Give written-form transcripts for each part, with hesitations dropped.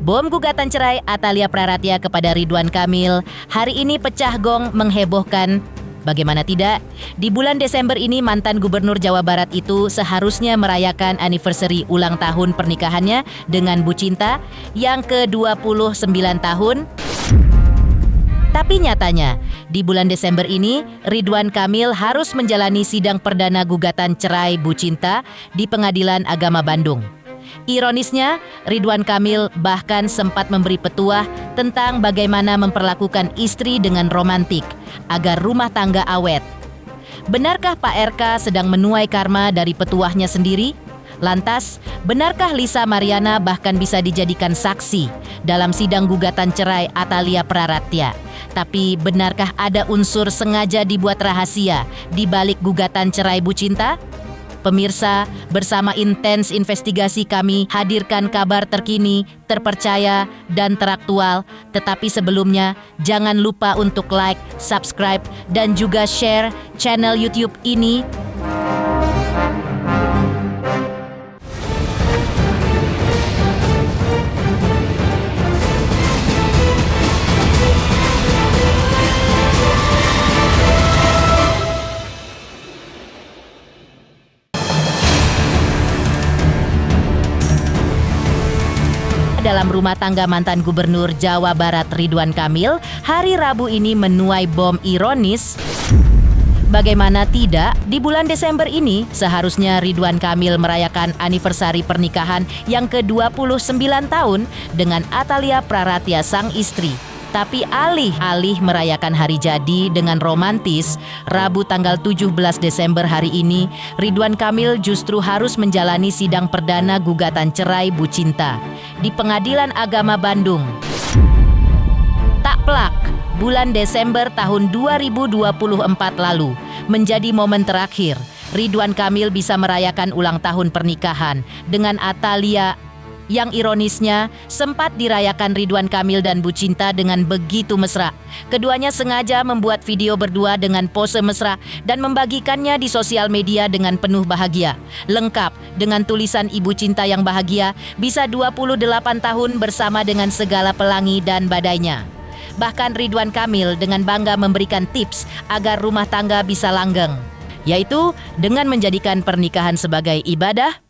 Bom gugatan cerai Atalia Praratya kepada Ridwan Kamil hari ini pecah gong menghebohkan. Bagaimana tidak, di bulan Desember ini mantan Gubernur Jawa Barat itu seharusnya merayakan anniversary ulang tahun pernikahannya dengan Bu Cinta yang ke-29 tahun. Tapi nyatanya, di bulan Desember ini, Ridwan Kamil harus menjalani sidang perdana gugatan cerai Bu Cinta di Pengadilan Agama Bandung. Ironisnya, Ridwan Kamil bahkan sempat memberi petuah tentang bagaimana memperlakukan istri dengan romantik agar rumah tangga awet. Benarkah Pak RK sedang menuai karma dari petuahnya sendiri? Lantas, benarkah Lisa Mariana bahkan bisa dijadikan saksi dalam sidang gugatan cerai Atalia Praratya? Tapi benarkah ada unsur sengaja dibuat rahasia di balik gugatan cerai Bu Cinta? Pemirsa, bersama intens investigasi kami hadirkan kabar terkini, terpercaya, dan teraktual. Tetapi sebelumnya, jangan lupa untuk like, subscribe, dan juga share channel YouTube ini. Dalam rumah tangga mantan Gubernur Jawa Barat Ridwan Kamil, hari Rabu ini menuai bom ironis. Bagaimana tidak, di bulan Desember ini seharusnya Ridwan Kamil merayakan anniversary pernikahan yang ke-29 tahun dengan Atalia Praratya sang istri. Tapi alih-alih merayakan hari jadi dengan romantis, Rabu tanggal 17 Desember hari ini, Ridwan Kamil justru harus menjalani sidang perdana gugatan cerai Bu Cinta di Pengadilan Agama Bandung. Tak pelak, bulan Desember tahun 2024 lalu menjadi momen terakhir Ridwan Kamil bisa merayakan ulang tahun pernikahan dengan Atalia, yang ironisnya sempat dirayakan Ridwan Kamil dan Bu Cinta dengan begitu mesra. Keduanya sengaja membuat video berdua dengan pose mesra dan membagikannya di sosial media dengan penuh bahagia. Lengkap dengan tulisan Ibu Cinta yang bahagia bisa 28 tahun bersama dengan segala pelangi dan badainya. Bahkan Ridwan Kamil dengan bangga memberikan tips agar rumah tangga bisa langgeng, yaitu dengan menjadikan pernikahan sebagai ibadah.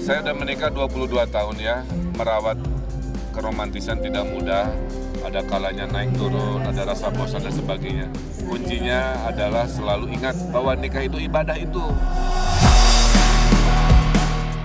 Saya sudah menikah 22 tahun ya, merawat keromantisan tidak mudah, ada kalanya naik turun, ada rasa bosan dan sebagainya. Kuncinya adalah selalu ingat bahwa nikah itu ibadah itu.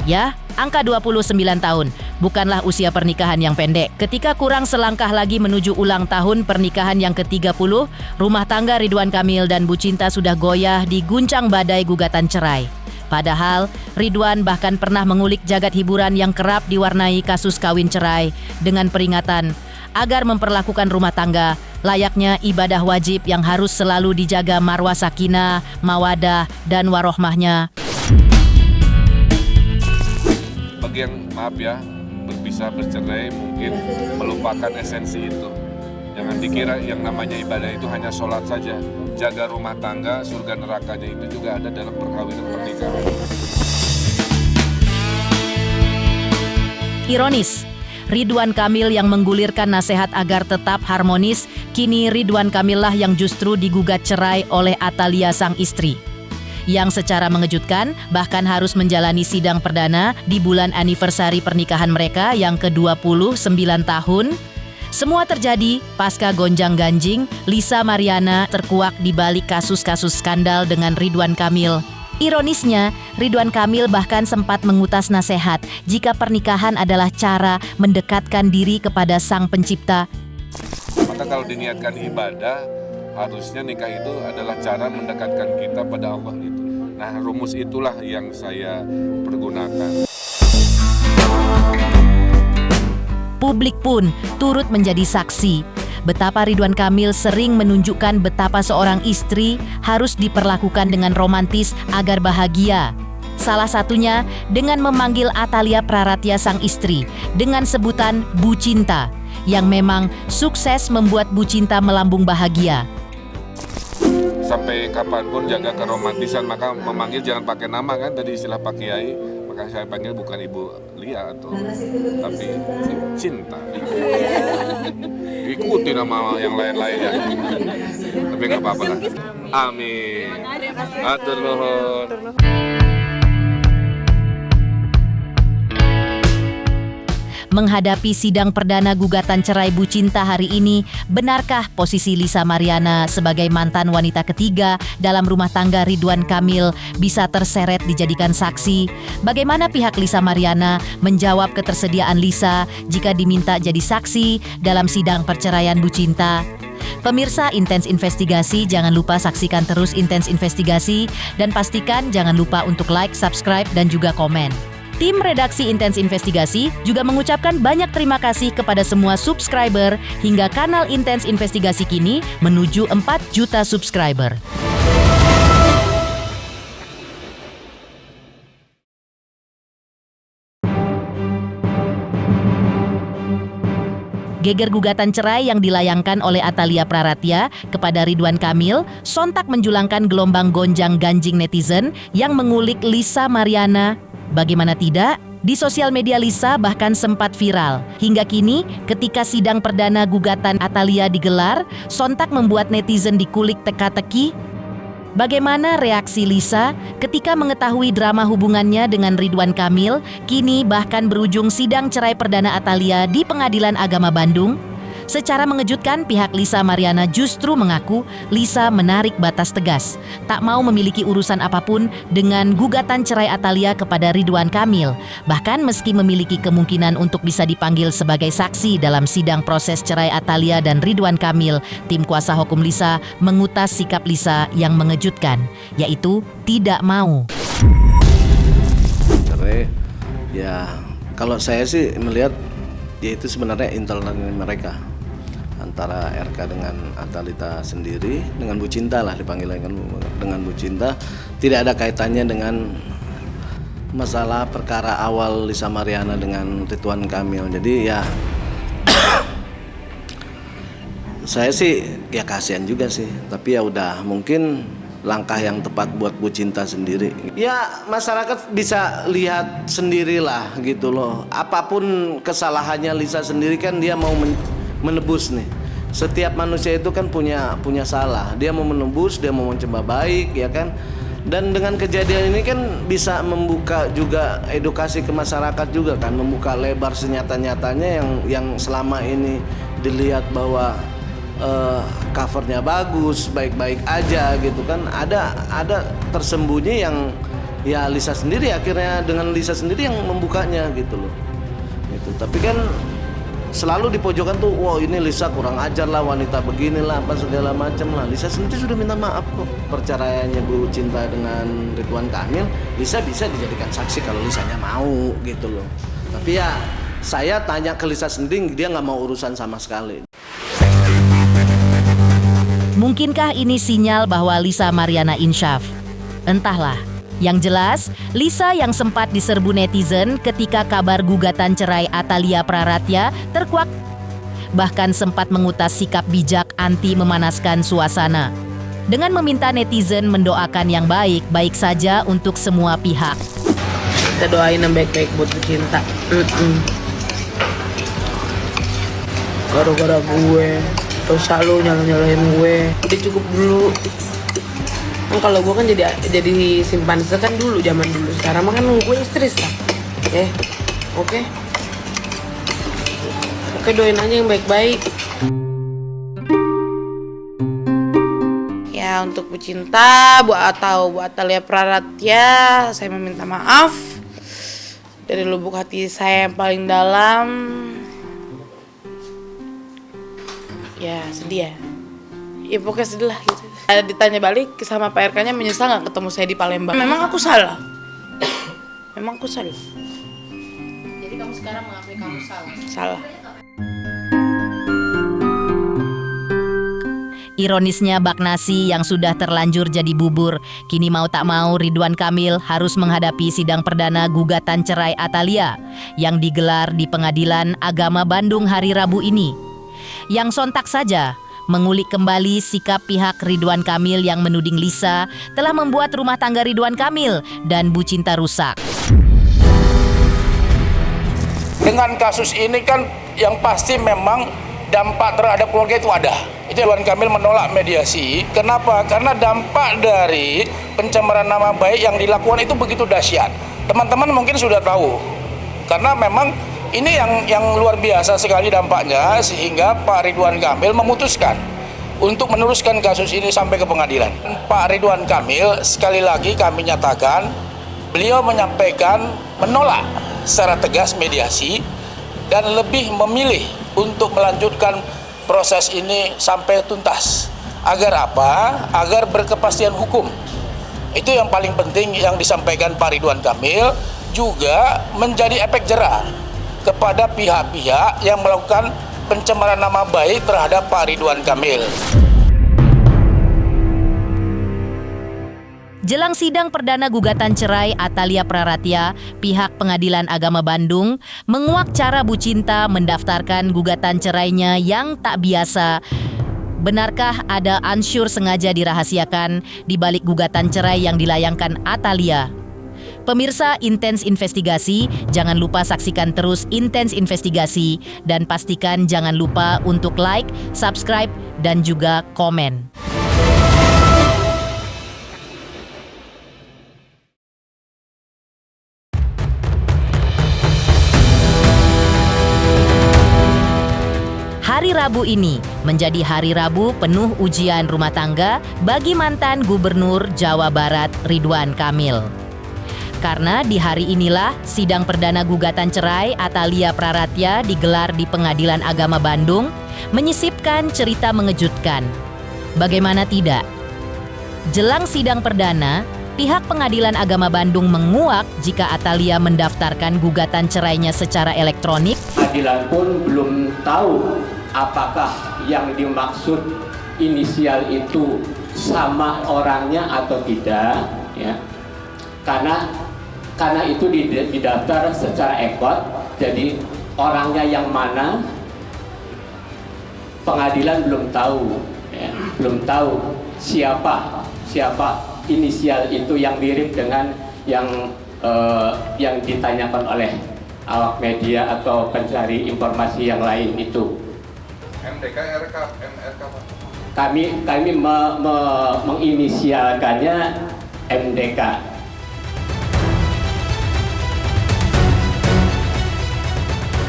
Ya, angka 29 tahun bukanlah usia pernikahan yang pendek. Ketika kurang selangkah lagi menuju ulang tahun pernikahan yang ke-30, rumah tangga Ridwan Kamil dan Bu Cinta sudah goyah diguncang badai gugatan cerai. Padahal, Ridwan bahkan pernah mengulik jagat hiburan yang kerap diwarnai kasus kawin cerai dengan peringatan agar memperlakukan rumah tangga layaknya ibadah wajib yang harus selalu dijaga marwah sakinah, mawadah, dan warohmahnya. Bagi yang maaf ya, bisa bercerai mungkin melupakan esensi itu. Jangan dikira yang namanya ibadah itu hanya sholat saja. Jaga rumah tangga, surga nerakanya itu juga ada dalam perkawinan pernikahan. Ironis, Ridwan Kamil yang menggulirkan nasihat agar tetap harmonis, kini Ridwan Kamil lah yang justru digugat cerai oleh Atalia sang istri. Yang secara mengejutkan bahkan harus menjalani sidang perdana di bulan anniversary pernikahan mereka yang ke-29 tahun. Semua terjadi pasca gonjang-ganjing Lisa Mariana terkuak di balik kasus-kasus skandal dengan Ridwan Kamil. Ironisnya, Ridwan Kamil bahkan sempat mengutas nasihat jika pernikahan adalah cara mendekatkan diri kepada Sang Pencipta. Maka kalau diniatkan ibadah, harusnya nikah itu adalah cara mendekatkan kita pada Allah itu. Nah, rumus itulah yang saya pergunakan. Publik pun turut menjadi saksi betapa Ridwan Kamil sering menunjukkan betapa seorang istri harus diperlakukan dengan romantis agar bahagia. Salah satunya dengan memanggil Atalia Praratya sang istri dengan sebutan Bu Cinta, yang memang sukses membuat Bu Cinta melambung bahagia. Sampai kapanpun jaga keromantisan, maka memanggil jangan pakai nama kan, tadi istilah Pak Kiai, maka saya panggil bukan Ibu Lia tapi Cinta. Ikuti nama yang lain-lain ya. Tapi nggak apa-apa lah. Amin. Atur nuhun. Menghadapi sidang perdana gugatan cerai Bu Cinta hari ini, benarkah posisi Lisa Mariana sebagai mantan wanita ketiga dalam rumah tangga Ridwan Kamil bisa terseret dijadikan saksi? Bagaimana pihak Lisa Mariana menjawab ketersediaan Lisa jika diminta jadi saksi dalam sidang perceraian Bu Cinta? Pemirsa Intens Investigasi, jangan lupa saksikan terus Intens Investigasi dan pastikan jangan lupa untuk like, subscribe, dan juga komen. Tim redaksi Intens Investigasi juga mengucapkan banyak terima kasih kepada semua subscriber hingga kanal Intens Investigasi kini menuju 4 juta subscriber. Geger gugatan cerai yang dilayangkan oleh Atalia Praratya kepada Ridwan Kamil sontak menjulangkan gelombang gonjang-ganjing netizen yang mengulik Lisa Mariana. Bagaimana tidak, di sosial media Lisa bahkan sempat viral. Hingga kini, ketika sidang perdana gugatan Atalia digelar, sontak membuat netizen dikulik teka-teki. Bagaimana reaksi Lisa ketika mengetahui drama hubungannya dengan Ridwan Kamil, kini bahkan berujung sidang cerai perdana Atalia di Pengadilan Agama Bandung? Secara mengejutkan, pihak Lisa Mariana justru mengaku Lisa menarik batas tegas, tak mau memiliki urusan apapun dengan gugatan cerai Atalia kepada Ridwan Kamil. Bahkan meski memiliki kemungkinan untuk bisa dipanggil sebagai saksi dalam sidang proses cerai Atalia dan Ridwan Kamil, tim kuasa hukum Lisa mengutas sikap Lisa yang mengejutkan, yaitu tidak mau. Cerai, ya kalau saya sih melihat ya itu sebenarnya internal mereka antara RK dengan Atalita sendiri, dengan Bu Cinta lah dipanggilnya dengan Bu Cinta, tidak ada kaitannya dengan masalah perkara awal Lisa Mariana dengan Ridwan Kamil. Jadi ya saya sih ya kasihan juga sih, tapi ya udah mungkin langkah yang tepat buat Bu Cinta sendiri. Ya masyarakat bisa lihat sendirilah gitu loh. Apapun kesalahannya Lisa sendiri kan dia mau menebus nih. Setiap manusia itu kan punya salah. Dia mau menebus, dia mau mencoba baik, ya kan. Dan dengan kejadian ini kan bisa membuka juga edukasi ke masyarakat juga kan, membuka lebar senyata-nyatanya yang selama ini dilihat bahwa covernya bagus, baik-baik aja gitu kan. Ada tersembunyi yang ya Lisa sendiri akhirnya dengan Lisa sendiri yang membukanya gitu loh. Gitu. Tapi kan selalu di pojokan tuh, wow ini Lisa kurang ajar lah, wanita beginilah apa segala macam lah. Lisa sendiri sudah minta maaf kok. Perceraiannya Bu Cinta dengan Ridwan Kamil, Lisa bisa dijadikan saksi kalau Lisanya mau gitu loh. Tapi ya saya tanya ke Lisa sendiri, dia nggak mau urusan sama sekali. Mungkinkah ini sinyal bahwa Lisa Mariana insyaf? Entahlah. Yang jelas, Lisa yang sempat diserbu netizen ketika kabar gugatan cerai Atalia Praratya terkuak, bahkan sempat mengutas sikap bijak anti memanaskan suasana. Dengan meminta netizen mendoakan yang baik-baik saja untuk semua pihak. Kita doain yang baik-baik buat Bu Cinta. Gara-gara gue, terus selalu nyalahin gue. Udah cukup dulu. Kan kalau gue kan jadi simpan kan dulu zaman dulu. Sekarang mah kan gue istris lah. Oke, doain aja yang baik-baik. Ya untuk Bu Cinta, Bu Atalia Praratya, saya meminta maaf dari lubuk hati saya yang paling dalam. Ya sedih ya. Ya pokoknya sedih lah gitu. Ditanya balik sama Pak RK-nya, menyesal gak ketemu saya di Palembang. Memang aku salah. Jadi kamu sekarang mengakui kamu salah? Salah. Ironisnya bak nasi yang sudah terlanjur jadi bubur, kini mau tak mau Ridwan Kamil harus menghadapi sidang perdana gugatan cerai Atalia yang digelar di Pengadilan Agama Bandung hari Rabu ini. Yang sontak saja mengulik kembali sikap pihak Ridwan Kamil yang menuding Lisa telah membuat rumah tangga Ridwan Kamil dan Bu Cinta rusak. Dengan kasus ini kan yang pasti memang dampak terhadap keluarga itu ada. Itu Ridwan Kamil menolak mediasi. Kenapa? Karena dampak dari pencemaran nama baik yang dilakukan itu begitu dahsyat. Teman-teman mungkin sudah tahu. Karena memang ini yang luar biasa sekali dampaknya, sehingga Pak Ridwan Kamil memutuskan untuk meneruskan kasus ini sampai ke pengadilan. Pak Ridwan Kamil, sekali lagi kami nyatakan, beliau menyampaikan menolak secara tegas mediasi dan lebih memilih untuk melanjutkan proses ini sampai tuntas. Agar apa? Agar berkepastian hukum. Itu yang paling penting yang disampaikan Pak Ridwan Kamil, juga menjadi efek jera kepada pihak-pihak yang melakukan pencemaran nama baik terhadap Pak Ridwan Kamil. Jelang sidang perdana gugatan cerai Atalia Praratya, pihak Pengadilan Agama Bandung menguak cara Bu Cinta mendaftarkan gugatan cerainya yang tak biasa. Benarkah ada unsur sengaja dirahasiakan di balik gugatan cerai yang dilayangkan Atalia? Pemirsa Intens Investigasi, jangan lupa saksikan terus Intens Investigasi dan pastikan jangan lupa untuk like, subscribe, dan juga komen. Hari Rabu ini menjadi hari Rabu penuh ujian rumah tangga bagi mantan Gubernur Jawa Barat Ridwan Kamil. Karena di hari inilah sidang perdana gugatan cerai Atalia Praratya digelar di Pengadilan Agama Bandung, menyisipkan cerita mengejutkan. Bagaimana tidak? Jelang sidang perdana, pihak Pengadilan Agama Bandung menguak jika Atalia mendaftarkan gugatan cerainya secara elektronik. Pengadilan pun belum tahu apakah yang dimaksud inisial itu sama orangnya atau tidak, ya. Karena itu didaftar secara ekot, jadi orangnya yang mana pengadilan belum tahu, ya. Belum tahu siapa inisial itu yang mirip dengan yang ditanyakan oleh awak media atau pencari informasi yang lain itu. MDK, RK, MRK. Kami menginisialkannya MDK.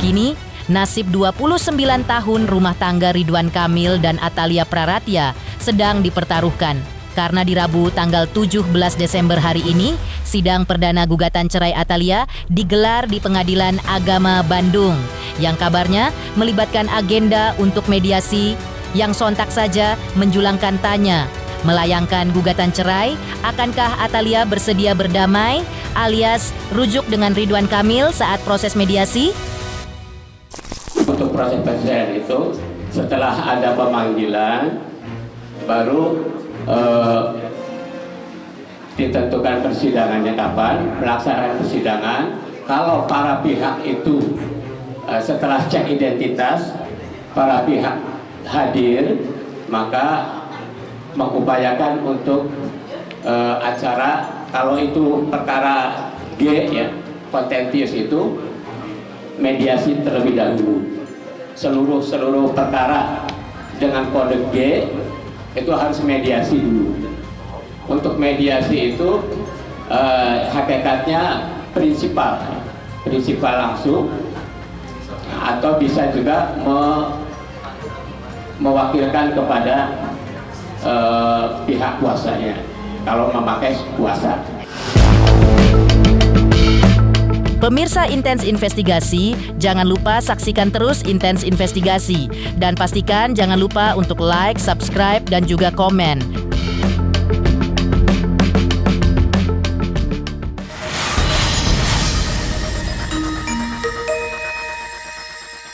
Kini, nasib 29 tahun rumah tangga Ridwan Kamil dan Atalia Praratya sedang dipertaruhkan. Karena di Rabu tanggal 17 Desember hari ini, sidang perdana gugatan cerai Atalia digelar di Pengadilan Agama Bandung, yang kabarnya melibatkan agenda untuk mediasi yang sontak saja menjulangkan tanya. Melayangkan gugatan cerai, akankah Atalia bersedia berdamai alias rujuk dengan Ridwan Kamil saat proses mediasi? Untuk proses persidangan itu, setelah ada pemanggilan, baru ditentukan persidangannya kapan, pelaksanaan persidangan. Kalau para pihak itu setelah cek identitas, para pihak hadir, maka mengupayakan untuk acara, kalau itu perkara G, ya, kontentius itu, mediasi terlebih dahulu. Seluruh perkara dengan kode G itu harus mediasi dulu. Untuk mediasi itu hakikatnya prinsipal langsung, atau bisa juga mewakilkan kepada pihak kuasanya kalau memakai kuasa. Pemirsa Intens Investigasi, jangan lupa saksikan terus Intens Investigasi dan pastikan jangan lupa untuk like, subscribe, dan juga komen.